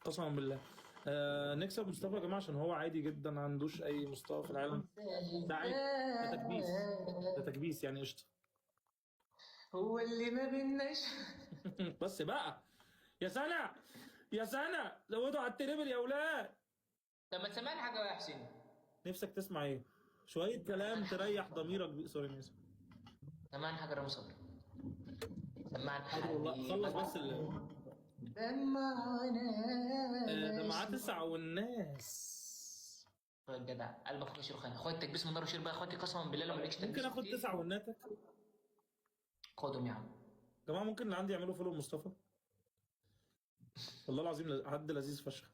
قسما بالله. نكسب مصطفى يا جماعه عشان هو عادي جدا، ما عندوش اي مستوى في العالم. ده عادي، ده تكبيس، ده تكبيس يعني قشطه. هو اللي ما بيناش. بس بقى، يا سنة، يا سنة زودوا على التريبل يا اولاد. طب ما تسمعني حاجه يا حسين. نفسك تسمع ايه؟ شويه كلام تريح ضميرك. سوري ماشي. سمعني حاجه رامي صبري. سمعني حاضر والله، حبيبي. خلص بس دمع ده معاه ناس. تسع والناس. يا جدع قلب اخوك يشيل خانه، خد التكبيس من نار وشير بقى يا اخواتي، قسما بالله لو مالكش ممكن تكبيس اخد كتير. تسع والناتك يا خدهم يا عم. جماعه؟ ممكن اللي عندي يعملوا فولو مصطفى. والله العظيم حد لذيذ فشخ،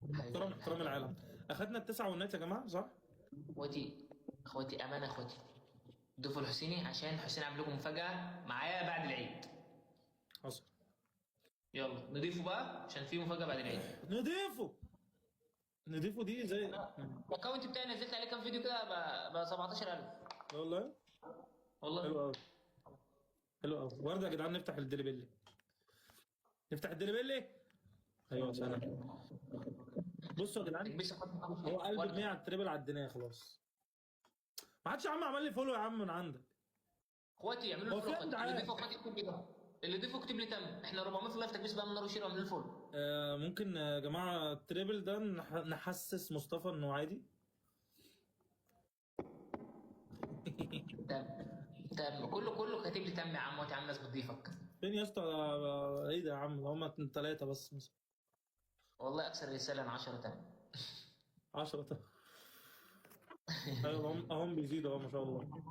محترم احترام العالم. اخدنا التسع والنات يا جماعه صح؟ اخواتي، اخواتي امانه اخواتي. ضيفوا الحسيني عشان حسين عامل لكم مفاجاه معايا بعد العيد. حصل. يلا نضيفه بقى عشان في مفاجاه بعد العيد. نضيفه، نضيفه دي زي الاكونت بتاعي نزلت عليه كام فيديو كده ب 17000. لا والله. حلو والله. قوي، حلو قوي. ورده يا جدعان، نفتح الدليبلي، نفتح الدليبلي. ايوه سنه. بصوا يا جدعان، تكبيس هو قلب ب 100 على التريبل عديناه خلاص. ما عادش يا عم عمل لي فولو يا عم من عندك. اخواتي يعملوا هو لي فولو فين اخواتي، اللي تعال؟ يضيفوا اخواتي يكتب لي ده. اللي يضيفوا يكتب لي تم. احنا 400 في لايف تكبيس بقى من نار وشير وعاملين فولو. ممكن يا جماعه التريبل ده نحسس مصطفى انه عادي. تم. تم كله كاتب لي تم يا عم، وانت يا عم ناس بتضيفك. فين يا اسطى؟ ايه ده يا عم؟ هما ثلاثه بس مثلا. والله اكثر رساله من 10 تم. 10. ايوه هم بيزيدوا اهو ما شاء الله.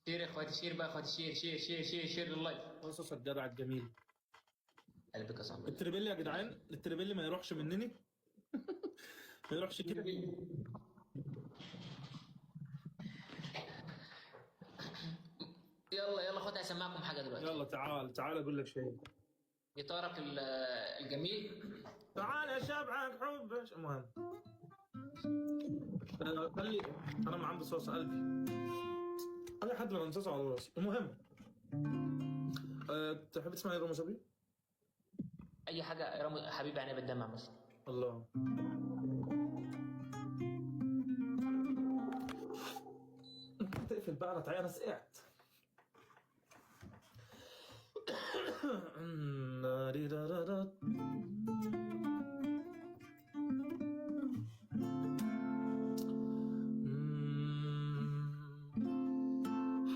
شير يا اخواتي، شير بقى يا اخواتي، شير شير شير شير شير لللايف. قصص الجدع الجميل. قلبك يا صاحبي. التريبيلي يا جدعان، التريبيلي ما يروحش منني، ما يروحش كده. يلا يلا اخواتي هسمعكم حاجه دلوقتي. يلا تعال تعال اقول لك شيء. جيتارك الجميل. تعال يا شبعك حب المهم. خلي انا ما عندي صوص قلبي، اي حد ما صوص على راسي. المهم تحب تسمع رامي صبري؟ اي حاجه يا رامي حبيبي، عيني بالدمع مثلا. الله. تقفل بقى، انا تعالى انا سقعت.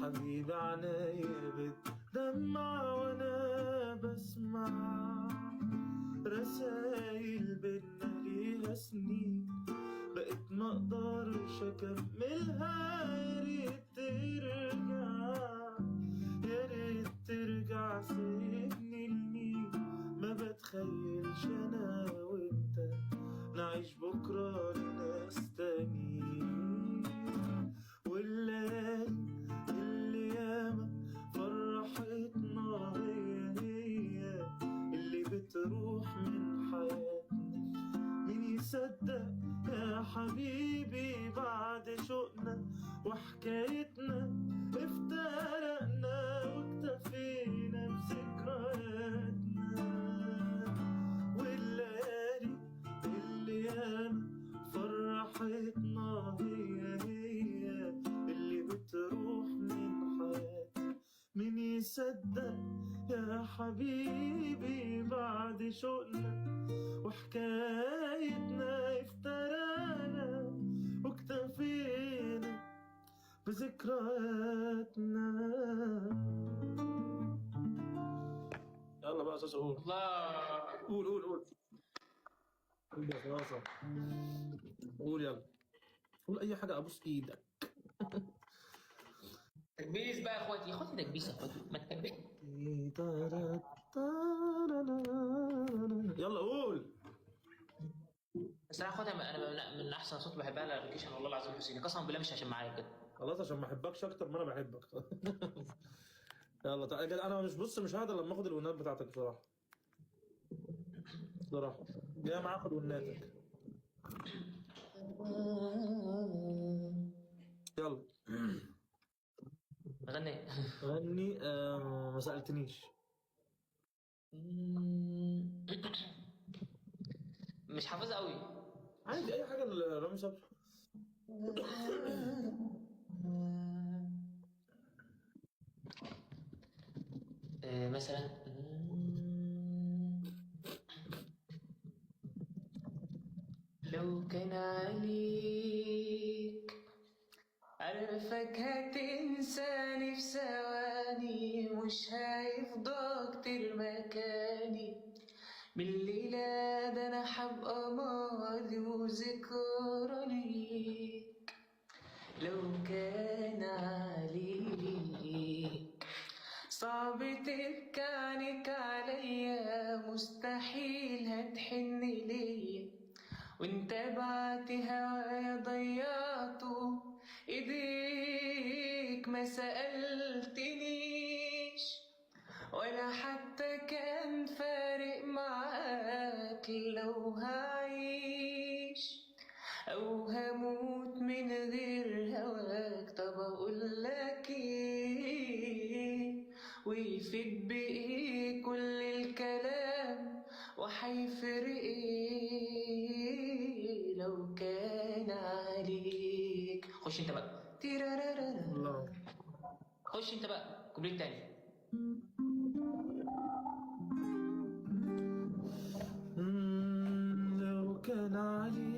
حبيبي عينيا بتدمع وانا بسمع رسايل بينا ليها سنين، بقيت ما اقدرش اكملها. يا ريت ترجع، يا ريت ترجع سيبني لمين. ما بتخيلش انا وانت نعيش بكره لناس تانيين. والليالي اللي ياما فرحتنا هي اللي بتروح من حياتنا. مين يصدق يا حبيبي بعد شوقنا وحكايتنا افترقنا واكتفينا بذكرياتنا. والليالي اللي ياما فرحتنا هي اللي بتروح من حياتنا. مين يصدق يا حبيبي بعد شوقنا وحكايتنا افترانا واكتفينا بذكرياتنا. يلا بقى اساس قول. الله. قول قول قول. قول يا خلاصة، قول يلا، قول اي حاجه ابوس ايدك. تكبيس بقى يا اخواتي، يا اخواتي تكبيس يا اخواتي، ما تكبس. يلا قول. بس انا اخواتي انا من احسن صوت بحبها الابلكيشن، والله العظيم حسيني قسما بالله مش عشان معايا كده. خلاص عشان ما احبكش اكتر ما انا بحبك. يلا تعالى، انا مش بص مش هقدر لما اخد الونات بتاعتك بصراحه، بصراحه جاي معايا اخد وناتك. يلا غني. غني. ما سالتنيش. مش حافظها قوي. عادي اي حاجه لرامي صبري. مثلا لو كان عليك عرفك هتنساني في ثواني، مش هيفضى كتير مكاني من الليلة ده، أنا حبقى ماضي وذكرى ليك. لو كان عليك صعب تبكي عنك عليا، مستحيل هتحن ليا، وانت بعت هوايا ضيعته ايديك ما سألتنيش، ولا حتى كان فارق معاك لو هعيش او هموت من غير هواك. طب اقولك ايه ويفيد بايه كل الكلام، وحيفرق ايه لو كان عليك. خش انت بقى. الله. خش انت بقى كوبليه تاني. لو كان عليك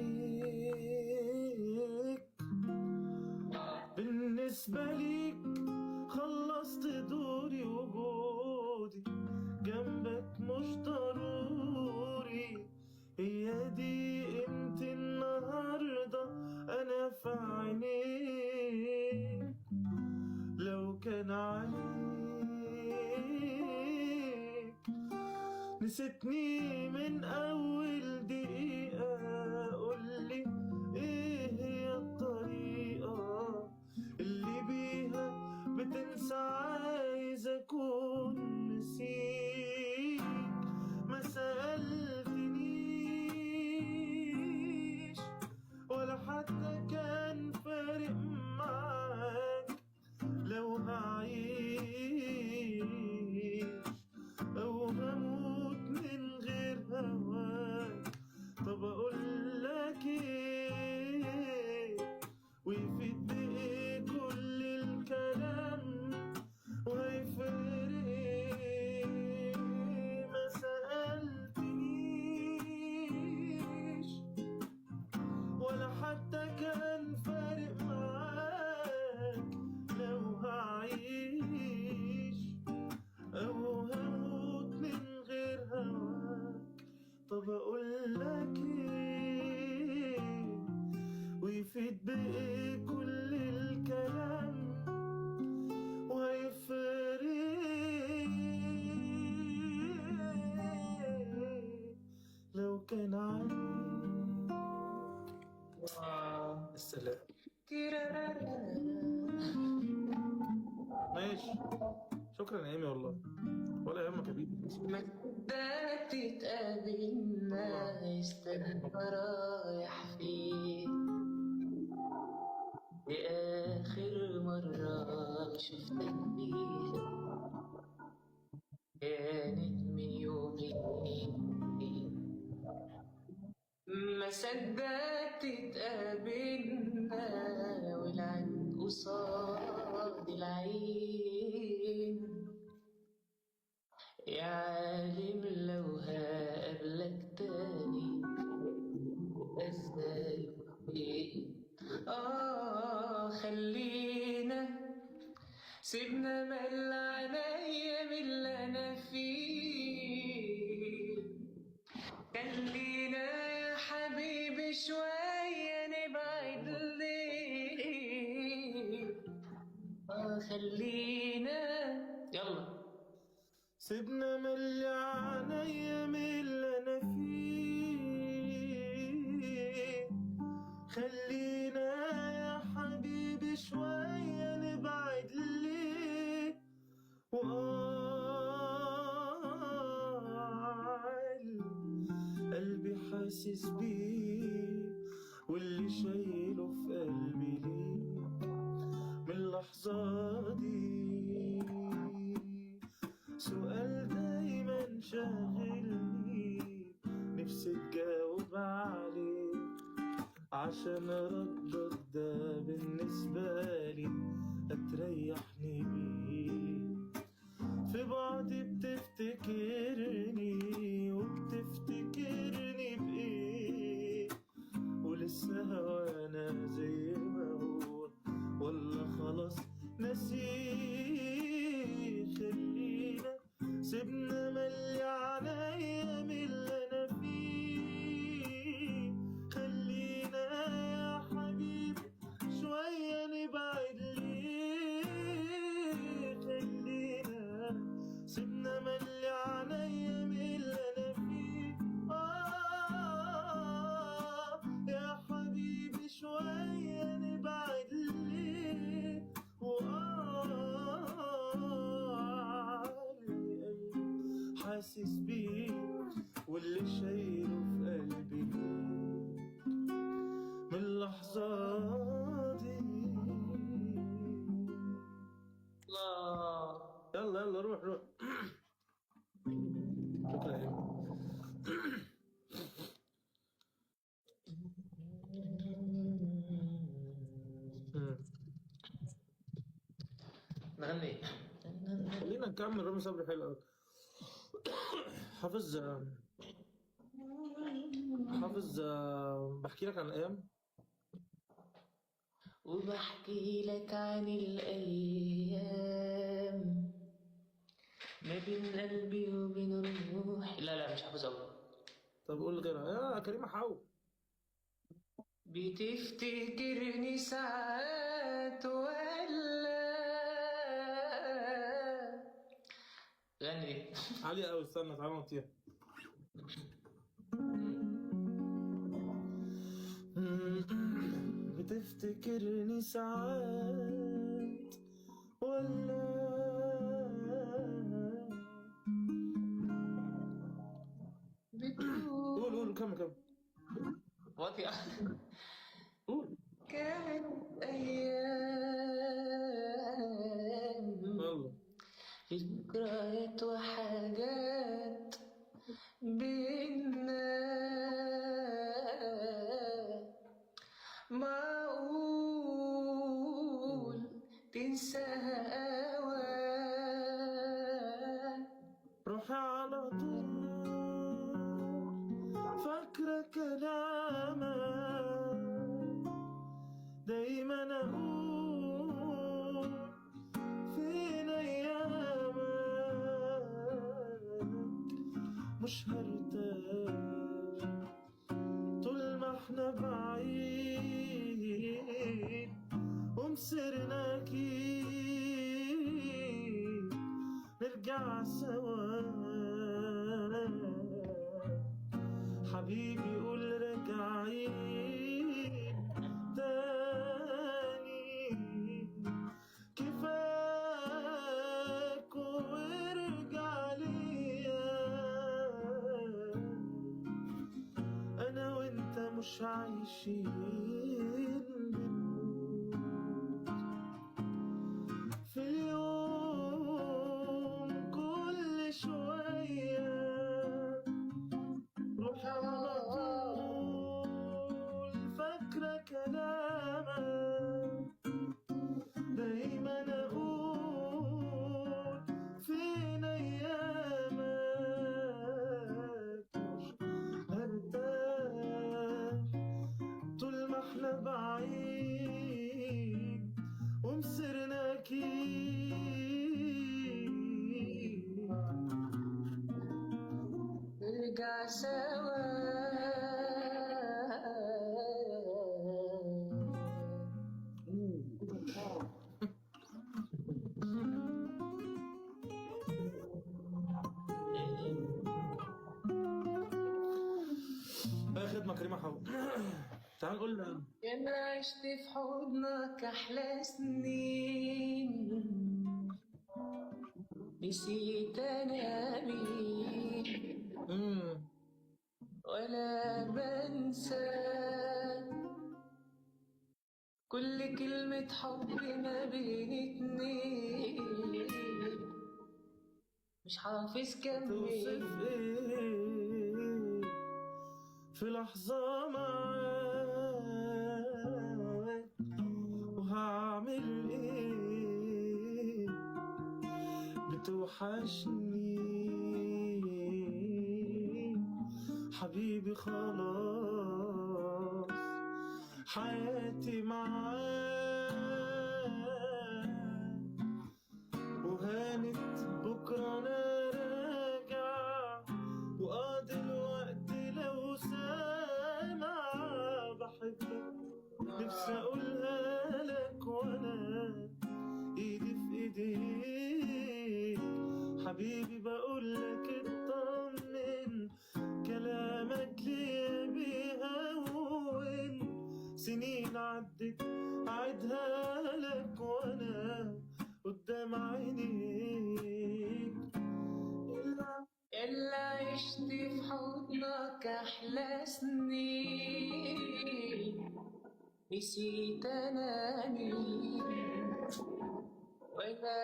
بالنسبة ليك خلصت دوري، وجودي جنبك مش ضروري، هي دي قيمة النهاردة أنا في عينيك. لو كان عليك نسيتني من أول دقيقة، قولي إيه هي الطريقة اللي بيها بتنسى، عايز أكون نسيك. ما سألتنيش ولا حتى كان فارق معاك لو هعيش أو هموت من غير هواك. طب أقولك إيه ويفيد بإيه كل الكلام، وهيفرق إيه؟ ما سألتنيش ولا حتى كان فارق معاك لو هعيش أو هموت من غير هواك. طب أقولك إيه ويفيد بإيه كل الكلام، وهيفرق لو كان عليك. السلام. ماشي، شكرا يا ايمي والله، ولا يهمك يا بيبي. ما تتقابلنا استنى رايح فين، دي آخر مرة شفتك فيها كانت من يومين. ما صدقت اتقابلنا والعين قصاد العين، يا عالم لو هقابلك تاني ازاي وفين. خلينا سيبنا مل عينيا من اللي انا فيه، خلينا يا حبيبي شوية نبعد ليه. خلينا يلا سيبنا من اللي عينيا من اللي انا فيه، خلينا يا حبيبي شوية نبعد ليه. قلبي حاسس بيه واللي شايله في قلبي ليك من اللحظة دي. سؤال دايما شاغلني نفسي تجاوب عشان ردك ده بالنسبة لي هتريحني بيه. في بعضي بتفتكرني وبتفتكرني بإيه، ولسه هوانا زي ما هو ولا خلاص نسيه. خلينا سيبنا ملي عليا من اللي انا فيه. خلينا يا حبيبي شوية نبعد ليه. خلينا سيبنا ملي عليا من اللي انا فيه. يا حبيبي شوية نبعد ليه. حاسس بيه واللي شايله في قلبي من اللحظة دي. الله. يلا يلا روح روح. شكرا يا نغني. خلينا نكمل. رامي صبري حلو قوي. حافظ بحكي لك عن الايام. وبحكي لك عن الأيام ما بين قلبي وبين روحي. لا مش حافظ أوي. طب قول غيرها يا كريمة حاول. بتفتكرني ساعات ولا غني دي. عالية قوي. استنى تعالى نطيها. بتفتكرني ساعات ولا قول كمل واطي. قول. كانت أيام يلا. ذكريات وحاجات بينا معقول تنساها أوان. روحي على طول فاكرة كلامك دايما أقول فين أيامك. مش هرتاح طول ما احنا بعيد ومسرنا أكيد نرجع سوا. حبيبي قول راجعين تاني كفاك وارجع ليا. انا وانت مش عايشين في اليوم كل شوية. روح على طول فاكرة كلامك دايما أقول فين أيامك. مش هرتاح طول ما احنا بعيد ومسرنا أكيد نرجع سوا. أي خدمة كريمة حاول. تعال نقول أنا عشت في حضنك أحلى سنين نسيت أنا مين ولا بنسى كل كلمة حب ما بين اتنين. مش حافظ كم توصف ايه في لحظة معاك بتوحشني حبيبي خلاص حياتي معاك وهانت بكرة أنا راجع دلوقتي لو سامع بحبك نفسي أقولها لك وأنا إيدي في إيديك حبيبي بقولك اطمن كلامك ليا بيهون سنين عدت أعيدها لك وأنا قدام عينيك إلا عشت في حضنك أحلى سنين نسيت أنا مين وأنا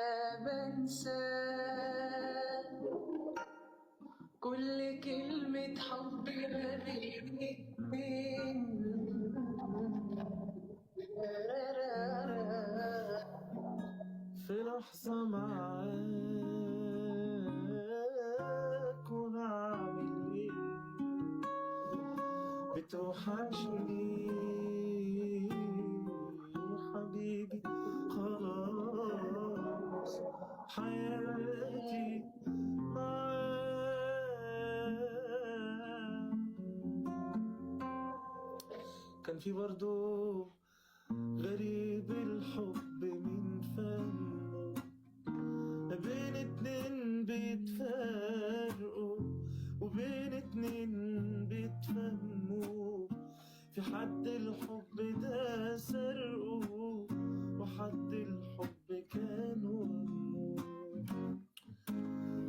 بنسى كل كلمة حب ما بين اتنين في لحظة معاك ونعمل ايه بتوحشني حبيبي خلاص حياتي معاك. كان في برضو غريب الحب من فمه ما بين اتنين بيتفرقوا وبين اتنين بيتفهموا في حد الحب ده سرقه وحد الحب كان وهمه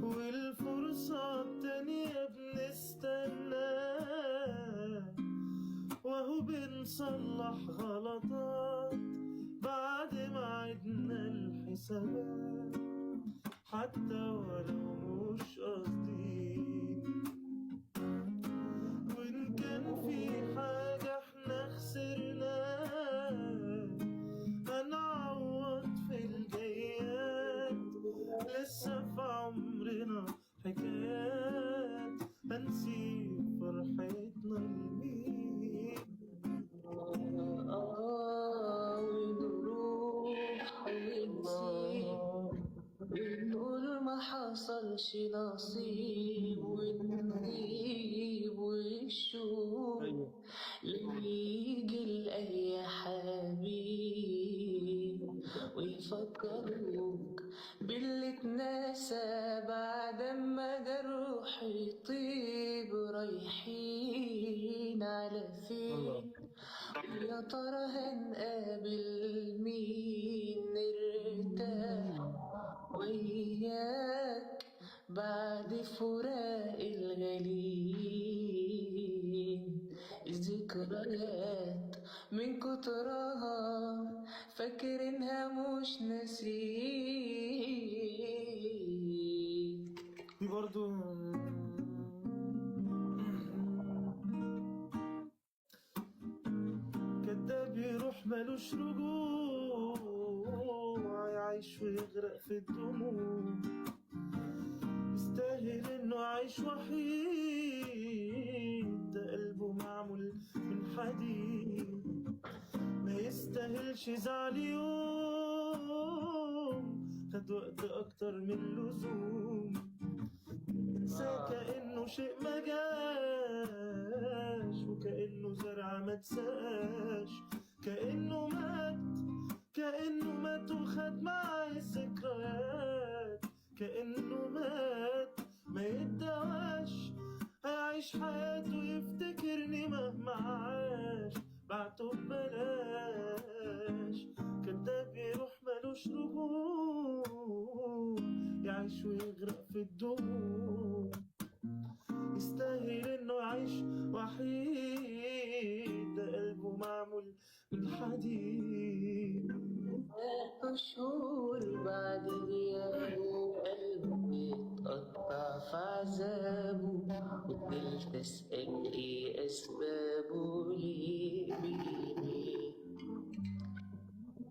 والفرصة التانية بنستناها وهو بنصلح غلطات بعد ما عدنا الحسابات حتى ولو مش قاصدين وإن كان في حاجة احنا خسرناها هنعوض في الجايات لسه في عمرنا حكايات هنسيب فرحتنا لمين ونروح ونسيب ونقول ما حصلش نصيب ونغيب ونشوف ليجي لأي حبيب ويفكروك باللي اتنسى بعد ما جروح يطيب رايحين على فين يا ترى هنقابل مين نرتاح وياك بعد فراق الغالين الذكريات من كترها فاكرينها مش ناسيين في برضو كداب يروح ملوش رجوع يعيش ويغرق في الدموع يستاهل انه عايش وحيد ده قلبه معمول من حديد ما يستاهلش زعل يوم خد وقت اكتر من اللزوم انساه كأنه شيء ما جاش وكأنه زرع ما تسقاش كأنه مات وخد معاه الذكريات كأنه مات ما يدواش هيعيش حياته يفتكرني مهما عاش بعته ببلاش كداب يروح ملوش رجوع يعيش ويغرق في الدموع يستاهل انه يعيش وحيد ده قلبه معمول من حديد شهور بعد غيابه قلبي اتقطع في عذابه وفضلت أسأل إيه أسبابه ليه بيه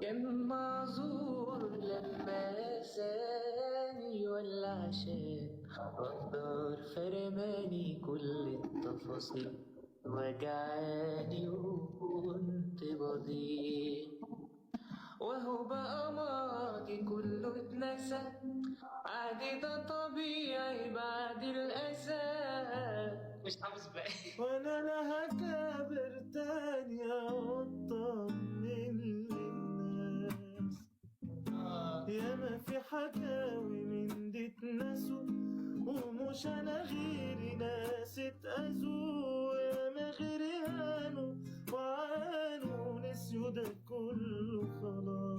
كان معذور لما ساني ولا غدار فرماني كل التفاصيل وجعاني وكنت بضيع وهو بقى ماضي كله اتنسى عادي ده طبيعي بعد الأسى مش حافظ بقى وانا لا هكابر تاني واطمن للناس ياما في حكاوي من دي اتنسوا ومش انا غيري ناس اتأذوا ياما غيري هانوا وعانوا نسيوا ده كله خلاص